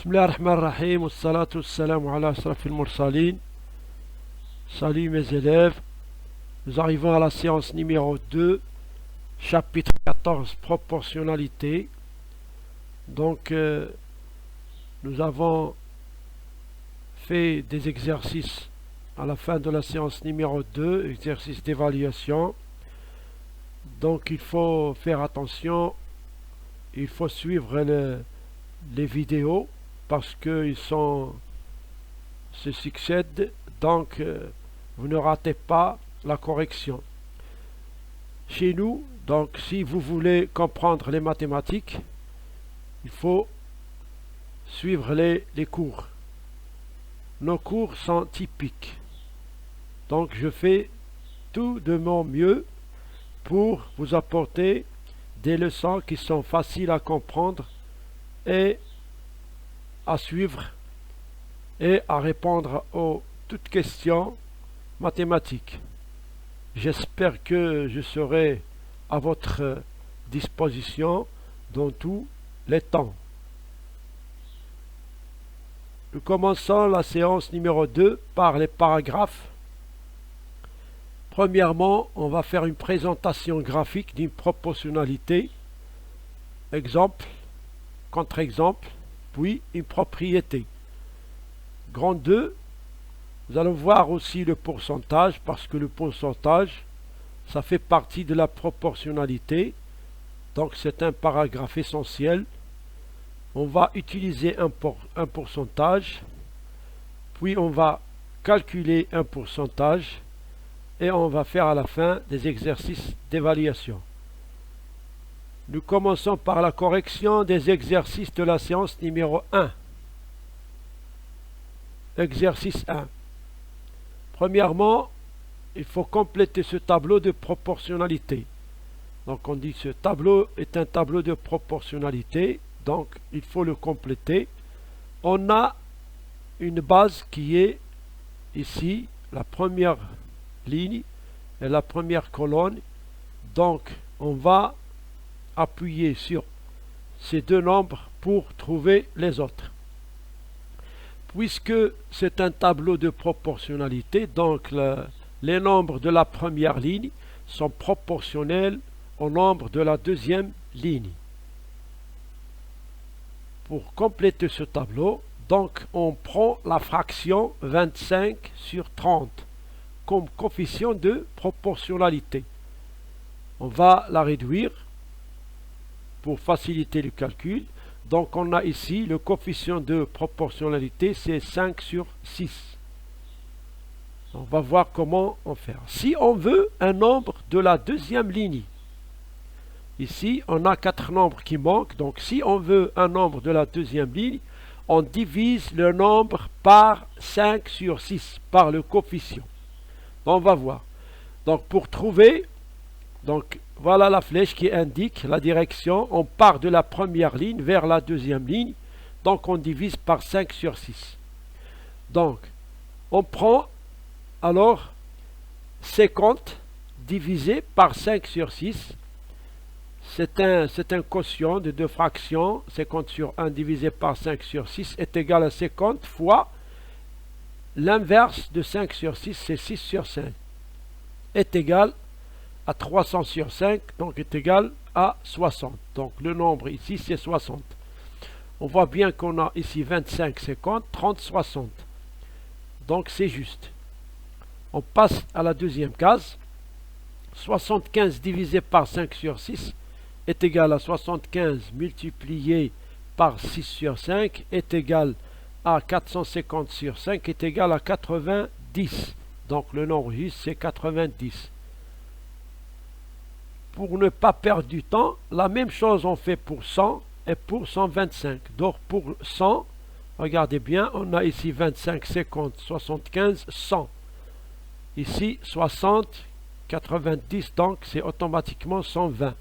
Bismillah ar-Rahman ar-Rahim, wassalatu wassalamu ala ashrafil mursalin. Salut mes élèves, nous arrivons à la séance numéro 2, chapitre 14, proportionnalité. Donc, nous avons fait des exercices à la fin de la séance numéro 2, exercices d'évaluation. Donc, il faut faire attention, il faut suivre les vidéos parce qu'ils se succèdent, donc vous ne ratez pas la correction. Chez nous, donc si vous voulez comprendre les mathématiques, il faut suivre les cours. Nos cours sont typiques, donc je fais tout de mon mieux pour vous apporter des leçons qui sont faciles à comprendre et à suivre et à répondre aux toutes questions mathématiques. J'espère que je serai à votre disposition dans tous les temps. Nous commençons la séance numéro 2 par les paragraphes. Premièrement, on va faire une présentation graphique d'une proportionnalité, exemple, contre-exemple, puis une propriété. Grand 2, nous allons voir aussi le pourcentage, parce que le pourcentage, ça fait partie de la proportionnalité, donc c'est un paragraphe essentiel. On va utiliser un pourcentage, puis on va calculer un pourcentage, et on va faire à la fin des exercices d'évaluation. Nous commençons par la correction des exercices de la séance numéro 1. Exercice 1. Premièrement, il faut compléter ce tableau de proportionnalité. Donc on dit que ce tableau est un tableau de proportionnalité, donc il faut le compléter. On a une base qui est ici, la première ligne et la première colonne. Donc on va appuyer sur ces deux nombres pour trouver les autres. Puisque c'est un tableau de proportionnalité, donc les nombres de la première ligne sont proportionnels au nombre de la deuxième ligne. Pour compléter ce tableau, donc on prend la fraction 25 sur 30 comme coefficient de proportionnalité. On va la réduire pour faciliter le calcul. Donc on a ici le coefficient de proportionnalité, c'est 5 sur 6. On va voir comment on fait. Si on veut un nombre de la deuxième ligne, ici on a 4 nombres qui manquent, donc si on veut un nombre de la deuxième ligne, on divise le nombre par 5 sur 6, par le coefficient. On va voir. Donc pour trouver, donc voilà la flèche qui indique la direction. On part de la première ligne vers la deuxième ligne. Donc on divise par 5 sur 6. Donc on prend alors 50 divisé par 5 sur 6. C'est un quotient de deux fractions. 50 sur 1 divisé par 5 sur 6 est égal à 50 fois l'inverse de 5 sur 6, c'est 6 sur 5. Est égal à 300 sur 5, donc est égal à 60. Donc le nombre ici c'est 60. On voit bien qu'on a ici 25, 50, 30, 60. Donc c'est juste. On passe à la deuxième case. 75 divisé par 5 sur 6 est égal à 75 multiplié par 6 sur 5 est égal à 450 sur 5 est égal à 90. Donc le nombre juste c'est 90. Pour ne pas perdre du temps, la même chose on fait pour 100 et pour 125. Donc pour 100, regardez bien, on a ici 25, 50, 75, 100. Ici 60, 90, donc c'est automatiquement 120.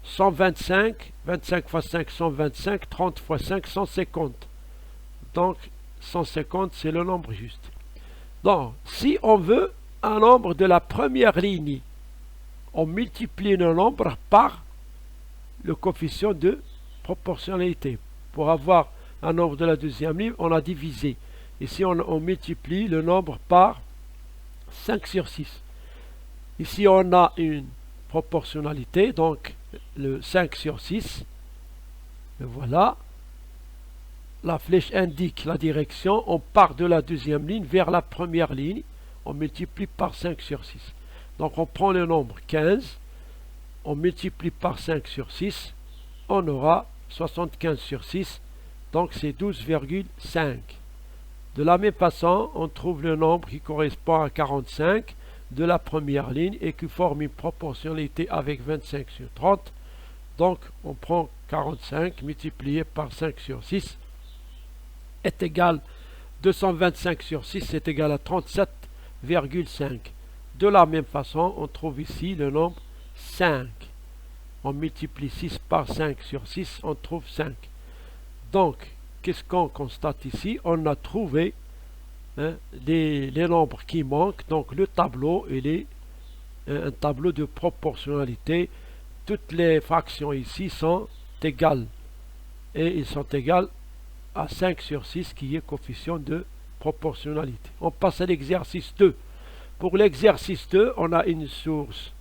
125, 25 fois 5, 125, 30 fois 5, 150. Donc 150 c'est le nombre juste. Donc si on veut un nombre de la première ligne, on multiplie le nombre par le coefficient de proportionnalité, Pour avoir un nombre de la deuxième ligne, on a divisé. Ici, on multiplie le nombre par 5 sur 6. Ici, on a une proportionnalité, donc le 5 sur 6. Et voilà. La flèche indique la direction. On part de la deuxième ligne vers la première ligne. On multiplie par 5 sur 6. Donc, on prend le nombre 15. On multiplie par 5 sur 6. On aura 75 sur 6. Donc, c'est 12,5. De la même façon, on trouve le nombre qui correspond à 45 de la première ligne et qui forme une proportionnalité avec 25 sur 30. Donc, on prend 45 multiplié par 5 sur 6 est égal 225 sur 6 est égal à 37,5. De la même façon, on trouve ici le nombre 5. On multiplie 6 par 5 sur 6, on trouve 5. Donc, qu'est-ce qu'on constate ici? On a trouvé les nombres qui manquent. Donc, le tableau, il est un tableau de proportionnalité. Toutes les fractions ici sont égales. Et ils sont égales à 5 sur 6 qui est coefficient de proportionnalité. On passe à l'exercice 2. Pour l'exercice 2, on a une source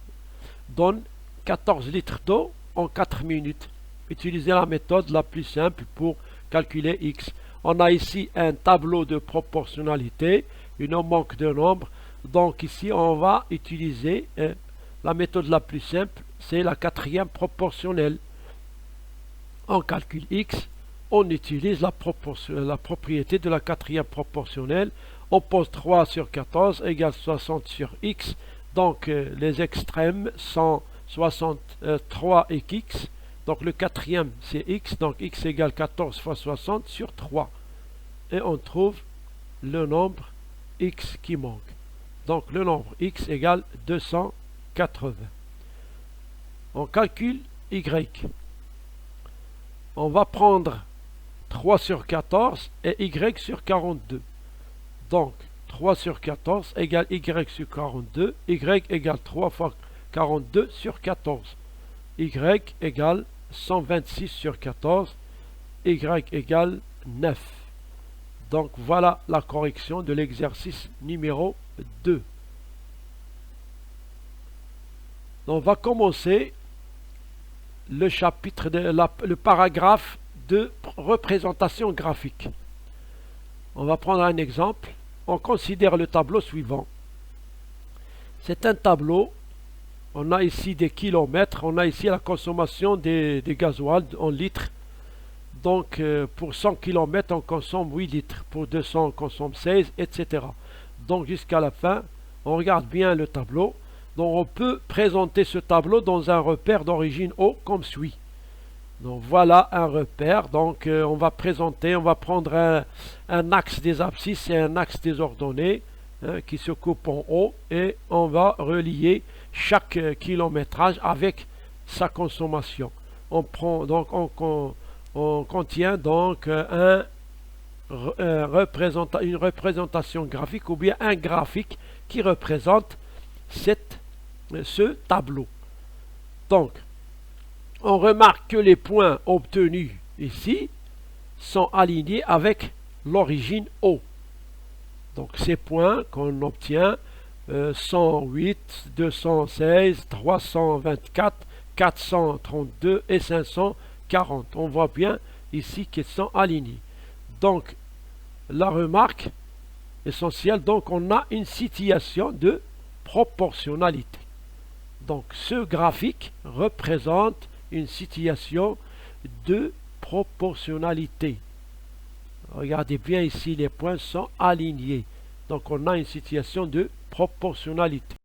donne 14 litres d'eau en 4 minutes. Utilisez la méthode la plus simple pour calculer x. On a ici un tableau de proportionnalité. Il nous manque de nombres. Donc ici, on va utiliser la méthode la plus simple. C'est la quatrième proportionnelle. On calcule x. On utilise la propriété de la quatrième proportionnelle. On pose 3 sur 14 égale 60 sur x. Donc les extrêmes sont 63 et x. Donc le quatrième c'est x. Donc x égale 14 fois 60 sur 3. Et on trouve le nombre x qui manque. Donc le nombre x égale 280. On calcule y. On va prendre 3 sur 14 et y sur 42. Donc, 3 sur 14 égale y sur 42. Y égale 3 fois 42 sur 14. Y égale 126 sur 14. Y égale 9. Donc, voilà la correction de l'exercice numéro 2. On va commencer le chapitre, le paragraphe de représentation graphique. On va prendre un exemple. On considère le tableau suivant. C'est un tableau. On a ici des kilomètres. On a ici la consommation des gasoil en litres. Donc, pour 100 km, on consomme 8 litres. Pour 200, on consomme 16, etc. Donc, jusqu'à la fin, on regarde bien le tableau. Donc, on peut présenter ce tableau dans un repère d'origine O comme suit. Donc voilà un repère. Donc on va prendre un axe des abscisses et un axe des ordonnées qui se coupent en haut et on va relier chaque kilométrage avec sa consommation. On contient donc une représentation graphique ou bien un graphique qui représente ce tableau. Donc on remarque que les points obtenus ici sont alignés avec l'origine O. Donc ces points qu'on obtient, 108, 216, 324, 432 et 540. On voit bien ici qu'ils sont alignés. Donc la remarque essentielle, donc on a une situation de proportionnalité. Donc ce graphique représente une situation de proportionnalité. Regardez bien ici, les points sont alignés. Donc on a une situation de proportionnalité.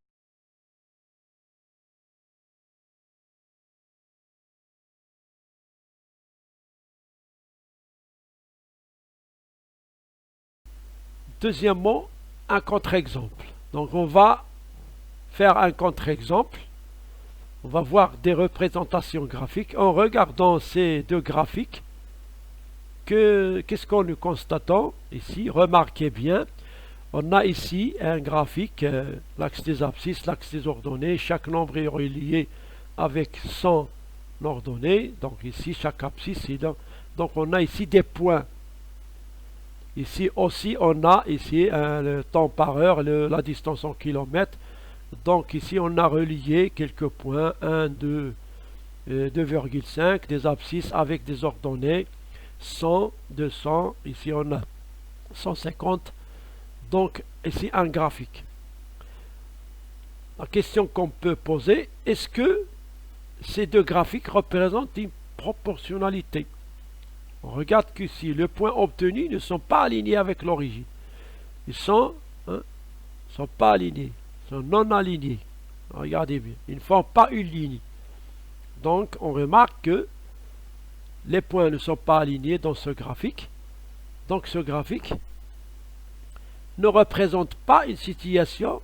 Deuxièmement, un contre-exemple. Donc on va faire un contre-exemple. On va voir des représentations graphiques. En regardant ces deux graphiques, qu'est-ce qu'on nous constatons ici? Remarquez bien, on a ici un graphique, l'axe des abscisses, l'axe des ordonnées. Chaque nombre est relié avec son ordonnée. Donc ici, chaque abscisse est Donc on a ici des points. Ici aussi on a ici le temps par heure, la distance en kilomètres. Donc ici on a relié quelques points, 1, 2, 2,5, des abscisses avec des ordonnées, 100, 200, ici on a 150. Donc ici un graphique. La question qu'on peut poser, est-ce que ces deux graphiques représentent une proportionnalité? On regarde qu'ici, les points obtenus ne sont pas alignés avec l'origine. Ils sont pas alignés, ils sont non alignés. Regardez bien, ils ne font pas une ligne. Donc, on remarque que les points ne sont pas alignés dans ce graphique. Donc, ce graphique ne représente pas une situation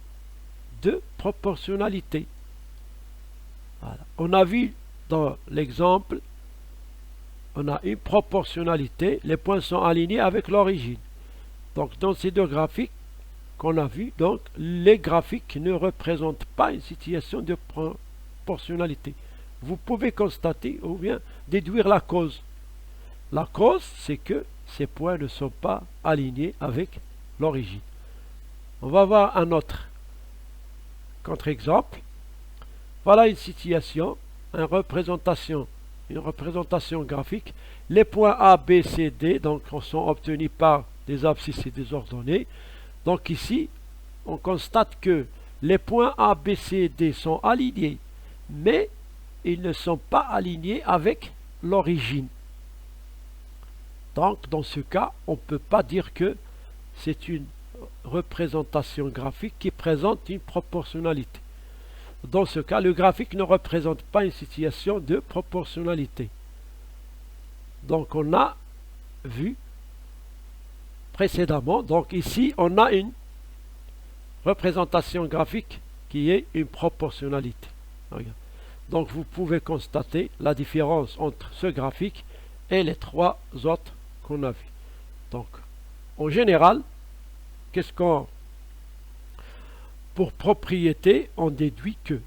de proportionnalité. Voilà. On a vu dans l'exemple, on a une proportionnalité, les points sont alignés avec l'origine. Donc dans ces deux graphiques qu'on a vus, donc les graphiques ne représentent pas une situation de proportionnalité. Vous pouvez constater ou bien déduire la cause. La cause, c'est que ces points ne sont pas alignés avec l'origine. On va voir un autre contre-exemple. Voilà une situation, une représentation graphique. Les points A, B, C, D donc, sont obtenus par des abscisses et des ordonnées. Donc ici, on constate que les points A, B, C, D sont alignés, mais ils ne sont pas alignés avec l'origine. Donc, dans ce cas, on ne peut pas dire que c'est une représentation graphique qui présente une proportionnalité. Dans ce cas, le graphique ne représente pas une situation de proportionnalité. Donc, on a vu précédemment, donc ici, on a une représentation graphique qui est une proportionnalité. Donc, vous pouvez constater la différence entre ce graphique et les trois autres qu'on a vus. Donc, en général, pour propriété, on déduit que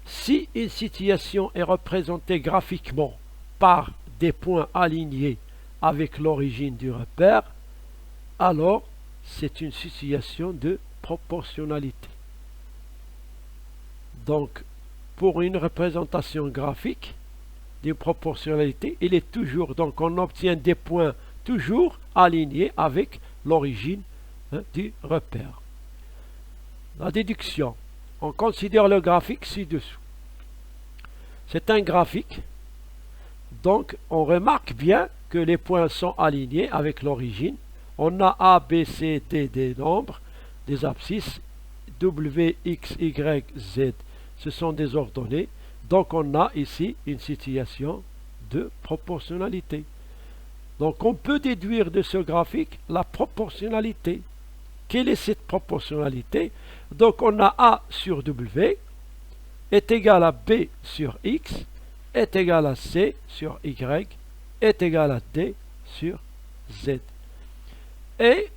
si une situation est représentée graphiquement par des points alignés avec l'origine du repère, alors c'est une situation de proportionnalité. Donc, pour une représentation graphique d'une proportionnalité, il est toujours, donc on obtient des points toujours alignés avec l'origine du repère. La déduction. On considère le graphique ci-dessous. C'est un graphique. Donc, on remarque bien que les points sont alignés avec l'origine. On a A, B, C, D des nombres, des abscisses, W, X, Y, Z. Ce sont des ordonnées. Donc, on a ici une situation de proportionnalité. Donc, on peut déduire de ce graphique la proportionnalité. Quelle est cette proportionnalité? Donc, on a A sur W est égal à B sur X est égal à C sur Y est égal à D sur Z. Et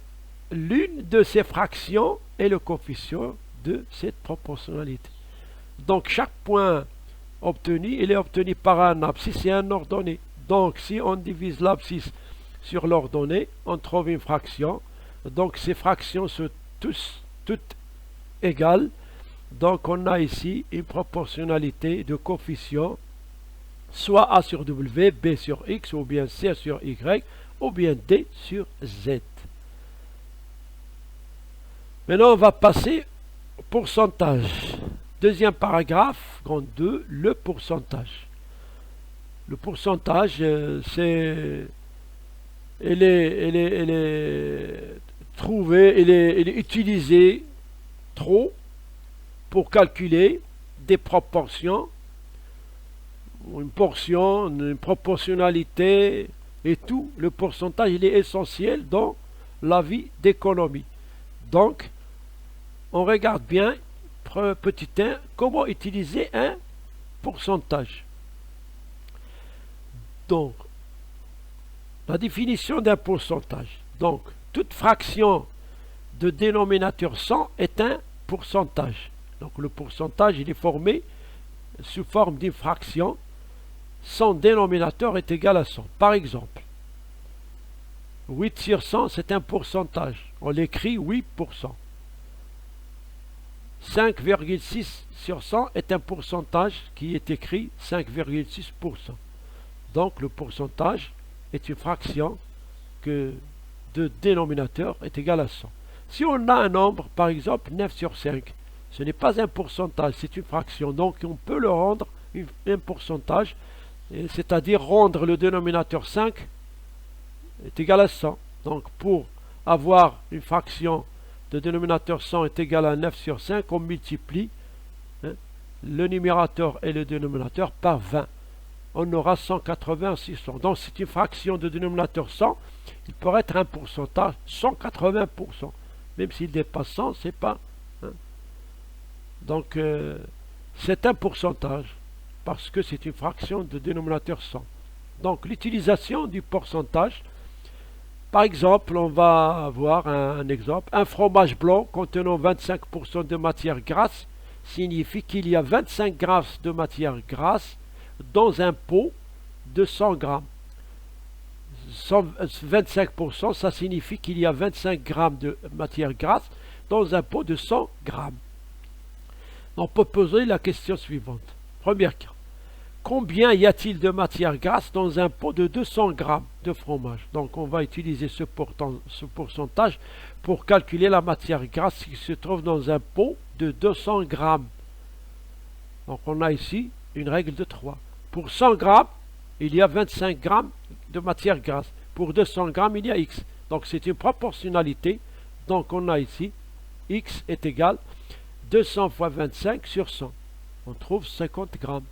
l'une de ces fractions est le coefficient de cette proportionnalité. Donc, chaque point obtenu, il est obtenu par un abscisse et un ordonnée. Donc, si on divise l'abscisse sur l'ordonnée, on trouve une fraction. Donc, ces fractions sont toutes égales. Donc, on a ici une proportionnalité de coefficients, soit A sur W, B sur X, ou bien C sur Y, ou bien D sur Z. Maintenant, on va passer au pourcentage. Deuxième paragraphe, grand 2, le pourcentage. Le pourcentage, il est trouvé, il est utilisé trop pour calculer des proportions, une portion, une proportionnalité et tout. Le pourcentage, il est essentiel dans la vie d'économie. Donc, on regarde bien, petit 1, comment utiliser un pourcentage. Donc, la définition d'un pourcentage. Donc, toute fraction de dénominateur 100 est un pourcentage. Donc, le pourcentage, il est formé sous forme d'une fraction son dénominateur est égal à 100. Par exemple, 8 sur 100, c'est un pourcentage. On l'écrit 8%. 5,6 sur 100 est un pourcentage qui est écrit 5,6%. Donc le pourcentage est une fraction que de dénominateur est égal à 100. Si on a un nombre, par exemple 9 sur 5, ce n'est pas un pourcentage, c'est une fraction. Donc on peut le rendre un pourcentage, c'est-à-dire rendre le dénominateur 5 est égal à 100. Donc pour avoir une fraction de dénominateur 100 est égal à 9 sur 5, on multiplie le numérateur et le dénominateur par 20. On aura 180 sur 100. Donc c'est une fraction de dénominateur 100, il pourrait être un pourcentage 180%. Même s'il dépasse 100, c'est pas. Donc c'est un pourcentage parce que c'est une fraction de dénominateur 100. Donc l'utilisation du pourcentage, par exemple, on va avoir un exemple. Un fromage blanc contenant 25% de matière grasse signifie qu'il y a 25 grammes de matière grasse dans un pot de 100 grammes. 25%, ça signifie qu'il y a 25 grammes de matière grasse dans un pot de 100 grammes. On peut poser la question suivante. Premier cas. Combien y a-t-il de matière grasse dans un pot de 200 grammes de fromage? Donc on va utiliser ce pourcentage pour calculer la matière grasse qui se trouve dans un pot de 200 grammes. Donc on a ici une règle de 3. Pour 100 grammes, il y a 25 grammes de matière grasse. Pour 200 grammes, il y a X. Donc c'est une proportionnalité. Donc on a ici X est égal 200 fois 25 sur 100. On trouve 50 grammes.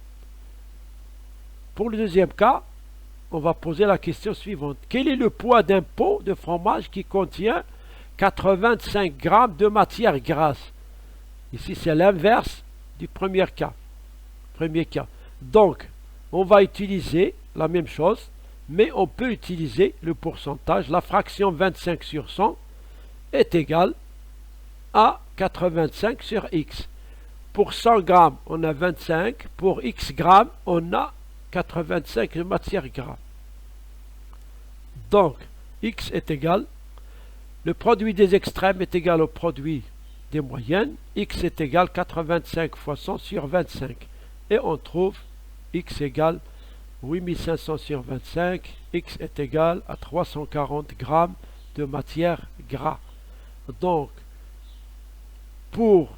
Pour le deuxième cas, on va poser la question suivante. Quel est le poids d'un pot de fromage qui contient 85 grammes de matière grasse? Ici, c'est l'inverse du premier cas. Donc, on va utiliser la même chose, mais on peut utiliser le pourcentage. La fraction 25 sur 100 est égale à 85 sur X. Pour 100 grammes, on a 25. Pour X grammes, on a 85 de matière grasse. Donc, X est égal, le produit des extrêmes est égal au produit des moyennes. X est égal 85 fois 100 sur 25. Et on trouve X égale 8500 sur 25. X est égal à 340 grammes de matière grasse. Donc, pour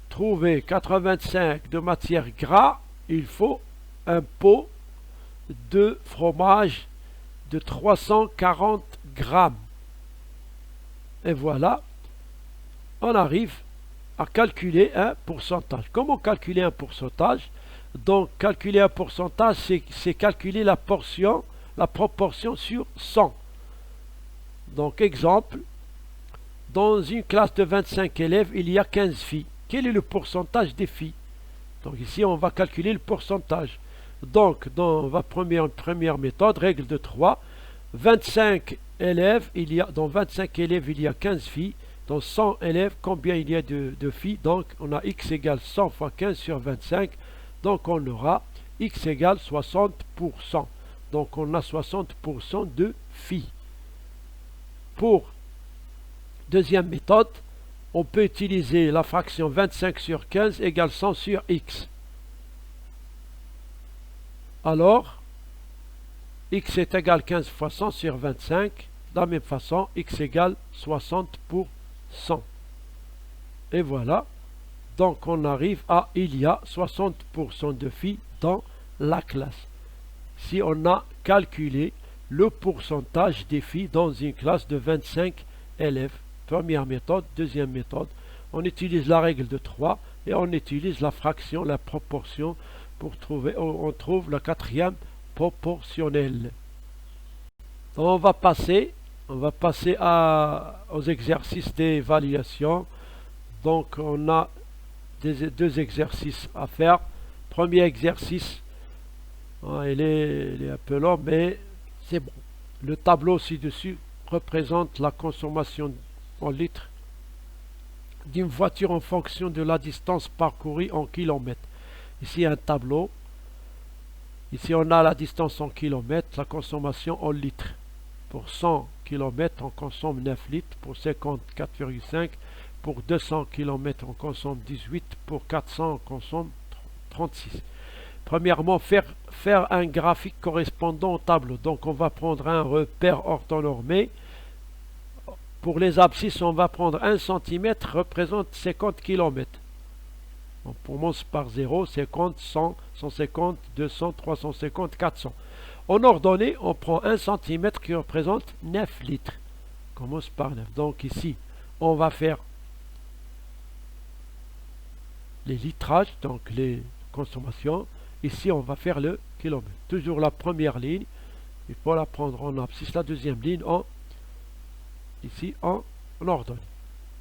trouver 85 de matière grasse, il faut un pot de fromage de 340 grammes. Et voilà, on arrive à calculer un pourcentage. Comment calculer un pourcentage? Donc, calculer un pourcentage, c'est calculer la proportion sur 100. Donc, exemple, dans une classe de 25 élèves, il y a 15 filles. Quel est le pourcentage des filles? Donc, ici, on va calculer le pourcentage. Donc, on va prendre une première méthode, règle de 3. 25 élèves, dans 25 élèves, il y a 15 filles. Dans 100 élèves, combien il y a de filles? Donc, on a X égale 100 fois 15 sur 25. Donc, on aura X égale 60%. Donc, on a 60% de filles. Pour deuxième méthode, on peut utiliser la fraction 25 sur 15 égale 100 sur X. Alors, X est égal 15 fois 100 sur 25. De la même façon, X égale 60%. Et voilà. Donc, on arrive à il y a 60% de filles dans la classe. Si on a calculé le pourcentage des filles dans une classe de 25 élèves. Première méthode, deuxième méthode, on utilise la règle de 3 et on utilise la fraction, la proportion pour trouver, on trouve la quatrième proportionnelle. Donc on va passer aux exercices d'évaluation. Donc on a deux exercices à faire. Premier exercice, il est un peu long, mais c'est bon. Le tableau ci-dessus représente la consommation en litres d'une voiture en fonction de la distance parcourue en kilomètres. Ici un tableau Ici, on a la distance en kilomètres, la consommation en litres. Pour 100 km, on consomme 9 litres. Pour 50, 4,5. Pour 200 km, on consomme 18. Pour 400, on consomme 36. Premièrement, faire un graphique correspondant au tableau. Donc, on va prendre un repère orthonormé. Pour les abscisses, on va prendre 1 cm représente 50 km. On commence par 0, 50, 100, 150, 200, 350, 400. En ordonnée, on prend 1 cm qui représente 9 litres. On commence par 9. Donc ici, on va faire les litrages, donc les consommations. Ici, on va faire le kilomètre. Toujours la première ligne, il faut la prendre en abscisse. La deuxième ligne, ici, en ordonnée.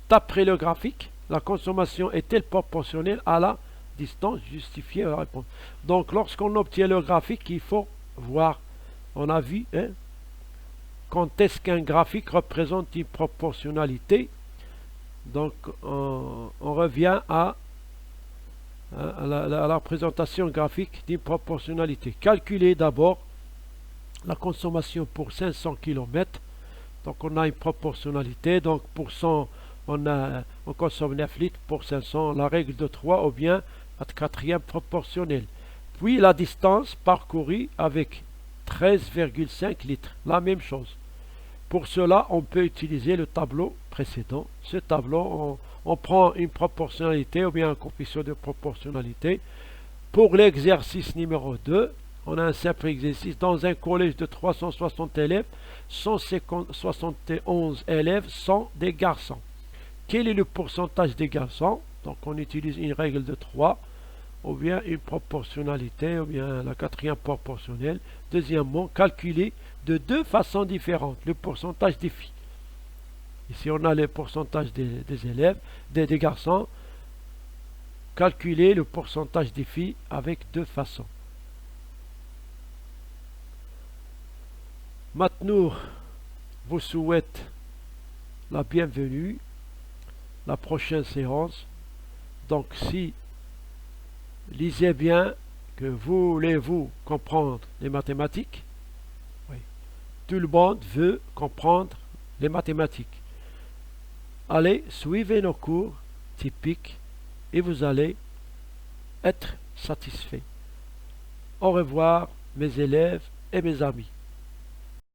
D'après le graphique, la consommation est-elle proportionnelle à la distance justifiée à la réponse? Donc, lorsqu'on obtient le graphique, il faut voir, on a vu, quand est-ce qu'un graphique représente une proportionnalité. Donc, on revient à la représentation graphique d'une proportionnalité. Calculer d'abord la consommation pour 500 km. Donc, on a une proportionnalité. Donc, pour 100, on consomme 9 litres. Pour 500, la règle de 3 ou bien la quatrième proportionnelle. Puis, la distance parcourue avec 13,5 litres. La même chose. Pour cela, on peut utiliser le tableau précédent. Ce tableau, on prend une proportionnalité ou bien un coefficient de proportionnalité. Pour l'exercice numéro 2, on a un simple exercice. Dans un collège de 360 élèves, 171 élèves sont des garçons. Quel est le pourcentage des garçons? Donc on utilise une règle de 3, ou bien une proportionnalité, ou bien la quatrième proportionnelle. Deuxièmement, calculer de deux façons différentes le pourcentage des filles. Ici on a le pourcentage des élèves, des garçons. Calculer le pourcentage des filles avec deux façons. Maintenant, vous souhaite la bienvenue, la prochaine séance. Donc si lisez bien que voulez-vous comprendre les mathématiques. Oui. Tout le monde veut comprendre les mathématiques. Allez, suivez nos cours typiques et vous allez être satisfait. Au revoir mes élèves et mes amis.